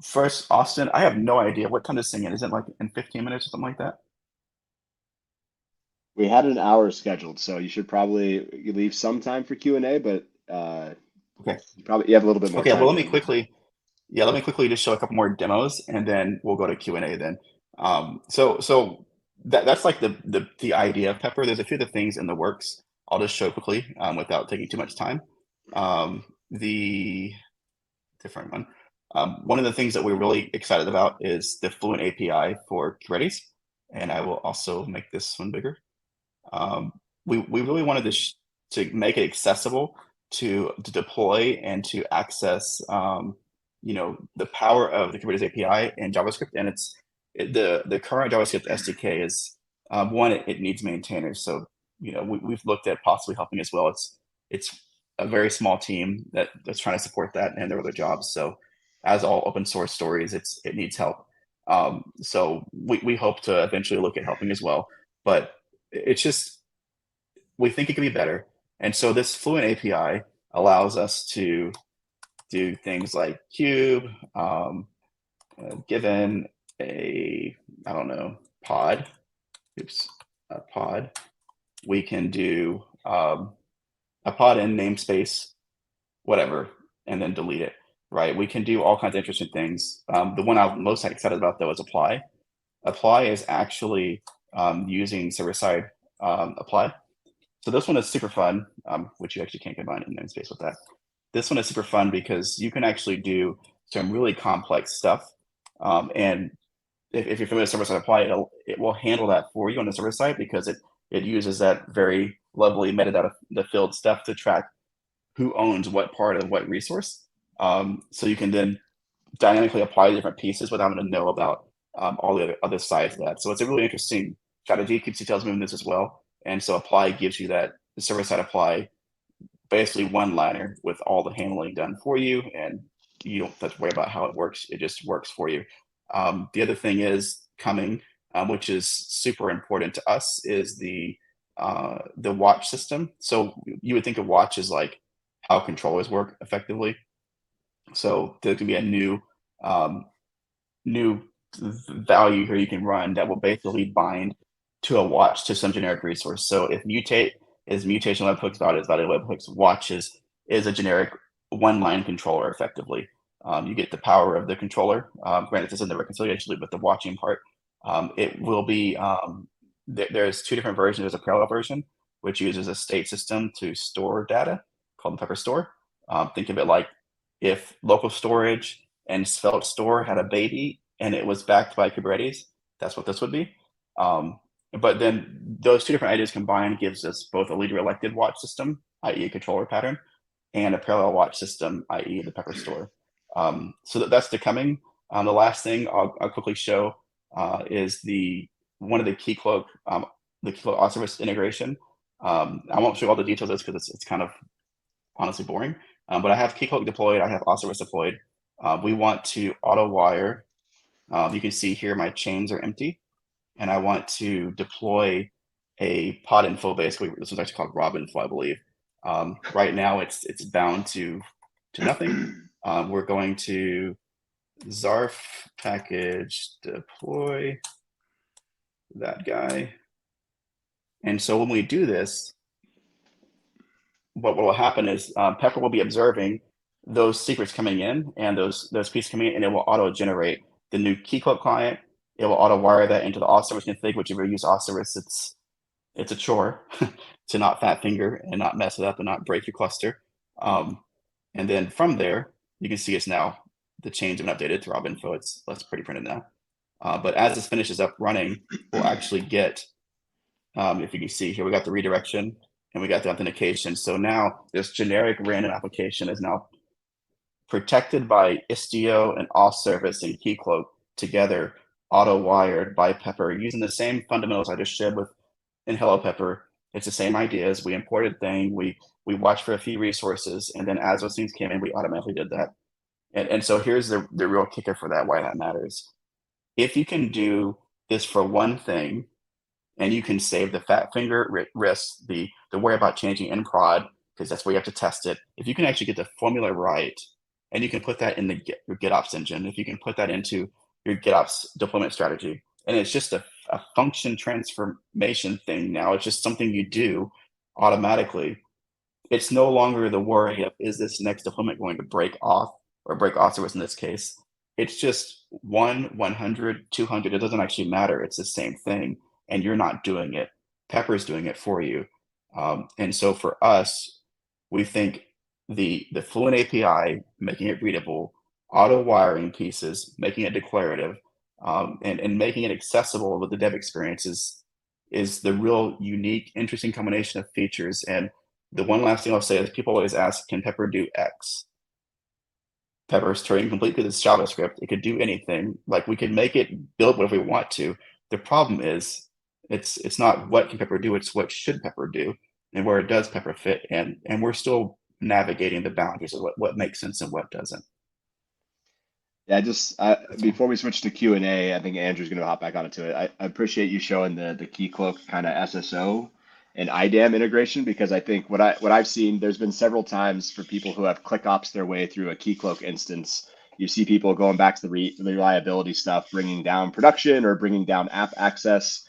First, Austin, I have no idea what time this thing is. Is it like in 15 minutes or something like that? We had an hour scheduled, so you should probably leave some time for Q&A, but Okay. you have a little bit more Okay. time. Well, let me quickly just show a couple more demos, and then we'll go to Q&A then. So that's like the idea of Pepr. There's a few other things in the works. I'll just show quickly without taking too much time. The different one. One of the things that we're really excited about is the Fluent API for Kubernetes, and I will also make this one bigger. We really wanted to make it accessible to deploy and to access the power of the Kubernetes API and JavaScript. And the current JavaScript SDK is one, it needs maintainers. So we've looked at possibly helping as well. It's a very small team that's trying to support that and their other jobs. So as all open source stories, it needs help. So we hope to eventually look at helping as well. But it's just, we think it could be better. And so this Fluent API allows us to do things like cube, given a, I don't know, pod, a pod, we can do a pod in namespace, whatever, and then delete it, right? We can do all kinds of interesting things. The one I'm most excited about though is apply. Apply is actually using server-side apply. So this one is super fun, which you actually can't combine in namespace with that. This one is super fun because you can actually do some really complex stuff. And if you're familiar with server-side apply, it will handle that for you on the server side because it uses that very lovely metadata, the field stuff to track who owns what part of what resource. So you can then dynamically apply different pieces without having to know about all the other sides of that. So it's a really interesting strategy. Keeps details moving this as well. And so apply gives you that, the server-side apply, basically one-liner with all the handling done for you, and you don't have to worry about how it works. It just works for you. The other thing is coming, which is super important to us, is the watch system. So you would think of watch as like how controllers work effectively. So there can be a new value here you can run that will basically bind to a watch to some generic resource. So if mutate is mutation webhooks, valid is valid webhooks, watch is a generic one-line controller effectively. You get the power of the controller. Granted, this is in the reconciliation loop, but the watching part, it will be, there's two different versions. There's a parallel version, which uses a state system to store data called the Pepr store. Think of it like if local storage and Svelte store had a baby and it was backed by Kubernetes, that's what this would be. But then those two different ideas combined gives us both a leader elected watch system, i.e. a controller pattern, and a parallel watch system, i.e. the Pepr store. So that's the coming. The last thing I'll quickly show is one of the Keycloak, the Keycloak Autoservice integration. I won't show all the details of this because it's kind of honestly boring. But I have Keycloak deployed. I have Autoservice deployed. We want to auto wire. You can see here my chains are empty, and I want to deploy a pod info. Basically, this was actually called Rob info, I believe. Right now, it's bound to nothing. We're going to zarf package deploy that guy. And so when we do this, what will happen is Pepr will be observing those secrets coming in and those pieces coming in, and it will auto-generate the new Keycloak client. It will auto-wire that into the Autoservice config, which if you use Autoservice, it's a chore to not fat finger and not mess it up and not break your cluster. And then from there, you can see it's now the change and updated to Rob info. It's less pretty printed now. But as this finishes up running, we'll actually get, if you can see here, we got the redirection and we got the authentication. So now this generic random application is now protected by Istio and auth service and Keycloak together, auto-wired by Pepr using the same fundamentals I just showed with in Hello Pepr. It's the same ideas. We imported thing, we watched for a few resources, and then as those things came in, we automatically did that. And so here's the real kicker for that, why that matters. If you can do this for one thing, and you can save the fat finger risk, the worry about changing in prod, because that's where you have to test it. If you can actually get the formula right, and you can put that in your GitOps engine, if you can put that into your GitOps deployment strategy, and it's just a function transformation thing now, it's just something you do automatically. It's no longer the worry of, is this next deployment going to break off or break auth service in this case? It's just 100, 200, it doesn't actually matter. It's the same thing, and you're not doing it. Pepr is doing it for you. And so for us, we think the Fluent API, making it readable, auto wiring pieces, making it declarative, and making it accessible with the dev experience is the real unique, interesting combination of features. And the one last thing I'll say is people always ask, can Pepr do X? Pepr is turning complete to this JavaScript. It could do anything. Like we can make it build whatever we want to. The problem is it's not what can Pepr do, it's what should Pepr do and where does Pepr fit. And we're still navigating the boundaries of what makes sense and what doesn't. Yeah, just before we switch to Q&A, I think Andrew's going to hop back onto it. I appreciate you showing the Keycloak kind of SSO and IDAM integration, because I think what I've seen, there's been several times for people who have ClickOps their way through a Keycloak instance. You see people going back to the reliability stuff, bringing down production or bringing down app access,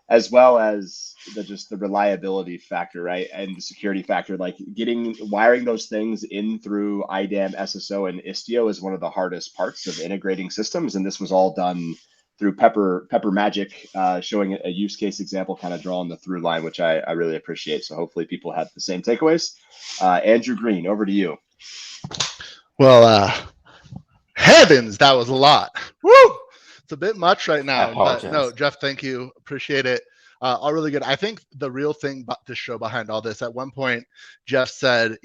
as well as the reliability factor, right? And the security factor, like wiring those things in through IDAM, SSO, and Istio is one of the hardest parts of integrating systems. And this was all done through Pepr Magic, showing a use case example, kind of drawing the through line, which I really appreciate. So hopefully people have the same takeaways. Andrew Green, over to you. Well, heavens, that was a lot. Woo! It's a bit much right now, but no, Jeff, thank you. Appreciate it. All really good. I think the real thing to show behind all this, at one point, Jeff said,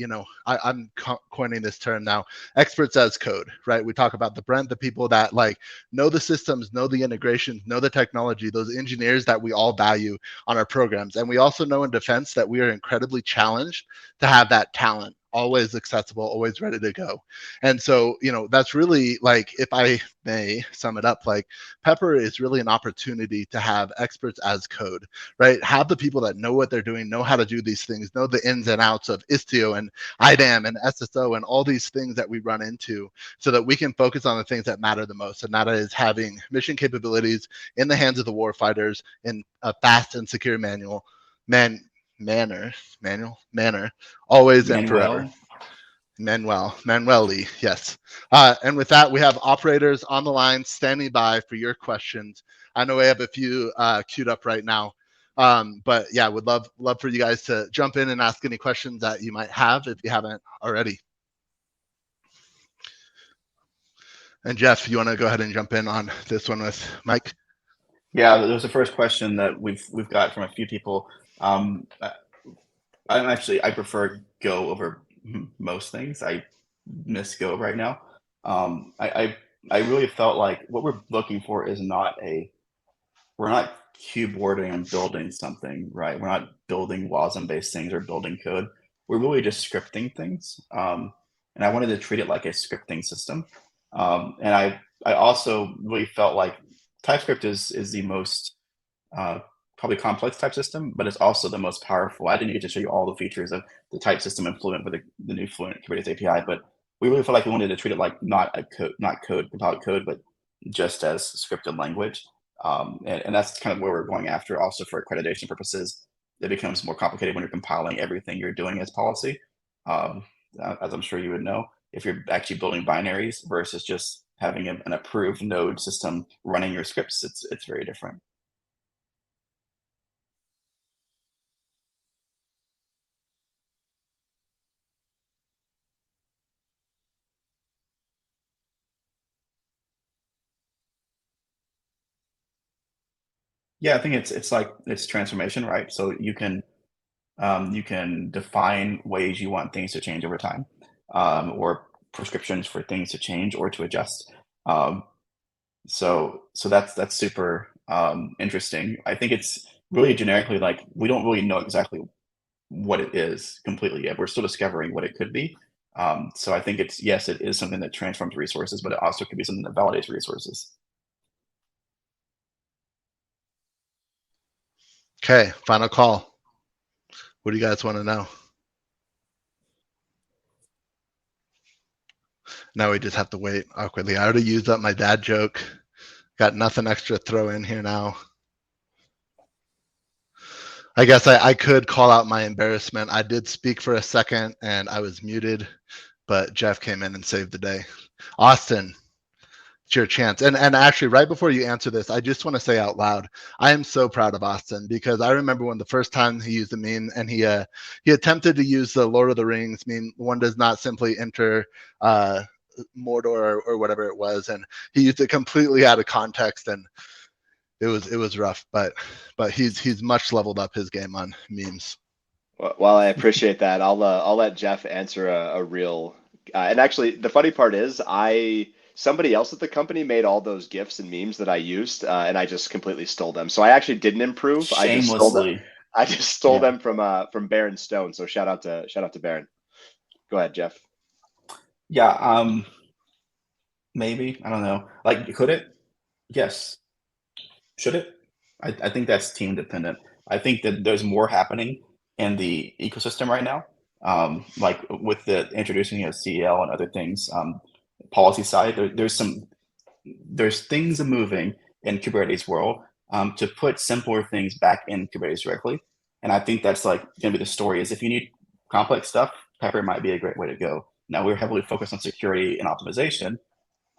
I'm coining this term now, experts as code, right? We talk about the Brent, the people that like know the systems, know the integrations, know the technology, those engineers that we all value on our programs. And we also know in defense that we are incredibly challenged to have that talent always accessible, always ready to go. And so, that's really like, if I may sum it up, like Pepr is really an opportunity to have experts as code, right? Have the people that know what they're doing, know how to do these things, know the ins and outs of Istio and IDAM and SSO and all these things that we run into, so that we can focus on the things that matter the most. And that is having mission capabilities in the hands of the warfighters in a fast and secure manner, always and forever. Manueli, yes. And with that, we have operators on the line standing by for your questions. I know we have a few queued up right now, but yeah, would love for you guys to jump in and ask any questions that you might have if you haven't already. And Jeff, you want to go ahead and jump in on this one with Mike? Yeah, there's the first question that we've got from a few people. I prefer Go over most things. I miss Go right now. I really felt like what we're looking for is we're not keyboarding and building something, right? We're not building WASM-based things or building code. We're really just scripting things. And I wanted to treat it like a scripting system. And I also really felt like TypeScript is the most probably complex type system, but it's also the most powerful. I didn't get to show you all the features of the type system in Fluent with the new Fluent Kubernetes API, but we really felt like we wanted to treat it like not compiled code, but just as scripted language. And that's kind of where we're going after. Also for accreditation purposes, it becomes more complicated when you're compiling everything you're doing as policy. As I'm sure you would know, if you're actually building binaries versus just having an approved node system running your scripts, it's very different. Yeah, I think it's like it's transformation, right? So you can define ways you want things to change over time, or prescriptions for things to change or to adjust. Um, so that's super interesting. I think it's really generically like we don't really know exactly what it is completely yet. We're still discovering what it could be. So I think it's yes, it is something that transforms resources, but it also could be something that validates resources. Okay, final call. What do you guys want to know? Now we just have to wait awkwardly. I already used up my dad joke. Got nothing extra to throw in here now. I guess I could call out my embarrassment. I did speak for a second and I was muted, but Jeff came in and saved the day. Austin, it's your chance. And actually, right before you answer this, I just want to say out loud, I am so proud of Austin because I remember when the first time he used the meme and he attempted to use the Lord of the Rings meme. One does not simply enter Mordor or whatever it was, and he used it completely out of context, and it was rough. But he's much leveled up his game on memes. Well, I appreciate that. I'll let Jeff answer a real. And actually, the funny part is, somebody else at the company made all those GIFs and memes that I used, and I just completely stole them. So I actually didn't improve. I just stole them. Shamelessly, I just stole yeah, them from Baron Stone. So shout out to Baron. Go ahead, Jeff. yeah. Maybe I don't know. Like, could it? Yes. Should it? I think that's team dependent. I think that there's more happening in the ecosystem right now. Like with the introducing of CEL and other things, policy side, there's things moving in Kubernetes world to put simpler things back in Kubernetes directly. And I think that's like going to be the story is if you need complex stuff, Pepr might be a great way to go. Now we're heavily focused on security and optimization.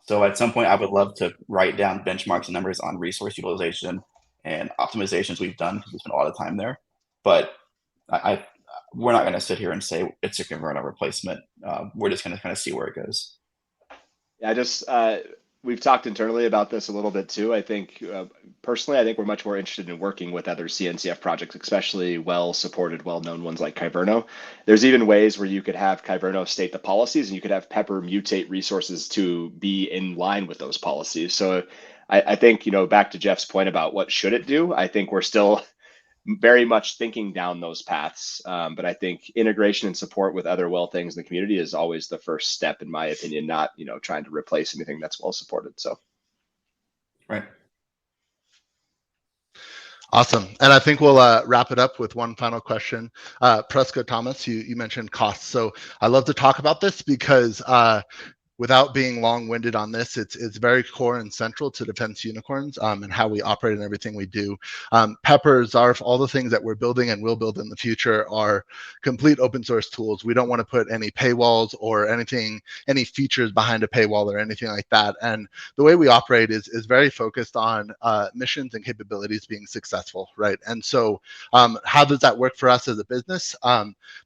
So at some point, I would love to write down benchmarks and numbers on resource utilization and optimizations we've done because we spent a lot of time there. But I we're not going to sit here and say it's a converter replacement. We're just going to kind of see where it goes. Yeah, I just we've talked internally about this a little bit too. I think personally, I think we're much more interested in working with other CNCF projects, especially well-supported, well-known ones like Kyverno. There's even ways where you could have Kyverno state the policies, and you could have Pepr mutate resources to be in line with those policies. So I think, back to Jeff's point about what should it do, I think we're still very much thinking down those paths. But I think integration and support with other well things in the community is always the first step, in my opinion, not, trying to replace anything that's well supported. So. Right. Awesome. And I think we'll wrap it up with one final question. Prescott Thomas, you mentioned costs. So I love to talk about this because without being long-winded on this, it's very core and central to Defense Unicorns and how we operate and everything we do. Pepr, Zarf, all the things that we're building and will build in the future are complete open source tools. We don't want to put any paywalls or any features behind a paywall or anything like that. And the way we operate is very focused on missions and capabilities being successful, right? And so how does that work for us as a business?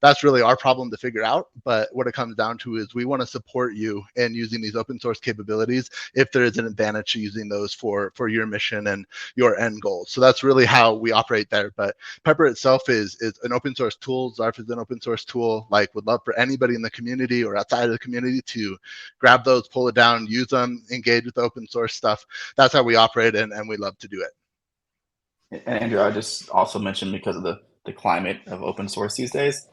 That's really our problem to figure out. But what it comes down to is we want to support you and using these open source capabilities if there is an advantage to using those for your mission and your end goals. So that's really how we operate there. But Pepr itself is an open source tool. Zarf is an open source tool. Like, would love for anybody in the community or outside of the community to grab those, pull it down, use them, engage with the open source stuff. That's how we operate, and we love to do it. And Andrew, I just also mentioned because of the climate of open source these days,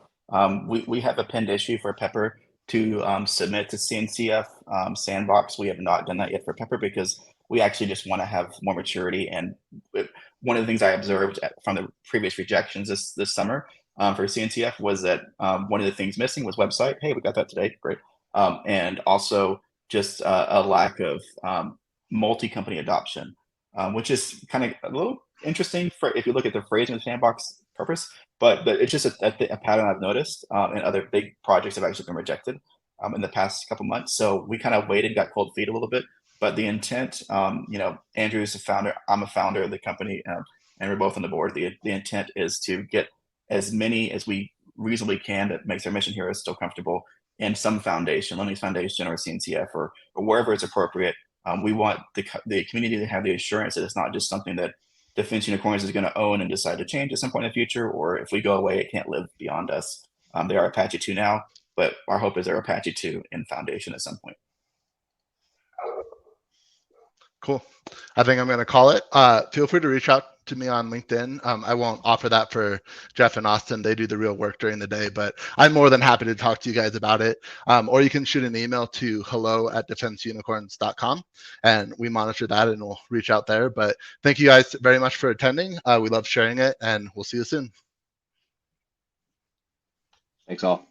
we have a pinned issue for Pepr to submit to CNCF sandbox. We have not done that yet for Pepr because we actually just want to have more maturity. And one of the things I observed from the previous rejections this summer for CNCF was that one of the things missing was website. Hey, we got that today, great. And also just a lack of multi-company adoption, which is kind of a little interesting for if you look at the phrasing of the sandbox purpose, but it's just a pattern I've noticed, and other big projects have actually been rejected in the past couple months. So we kind of waited, got cold feet a little bit, but the intent, Andrew's a founder, I'm a founder of the company, and we're both on the board. The intent is to get as many as we reasonably can that makes our mission here is still comfortable in some foundation, Linux Foundation or CNCF or wherever it's appropriate. We want the community to have the assurance that it's not just something that Defense Unicorns is going to own and decide to change at some point in the future, or if we go away, it can't live beyond us. They are Apache 2 now, but our hope is they're Apache 2 in Foundation at some point. Cool. I think I'm going to call it. Feel free to reach out to me on LinkedIn. I won't offer that for Jeff and Austin. They do the real work during the day, but I'm more than happy to talk to you guys about it. Or you can shoot an email to hello@defenseunicorns.com, and we monitor that and we'll reach out there. But thank you guys very much for attending. We love sharing it, and we'll see you soon. Thanks all.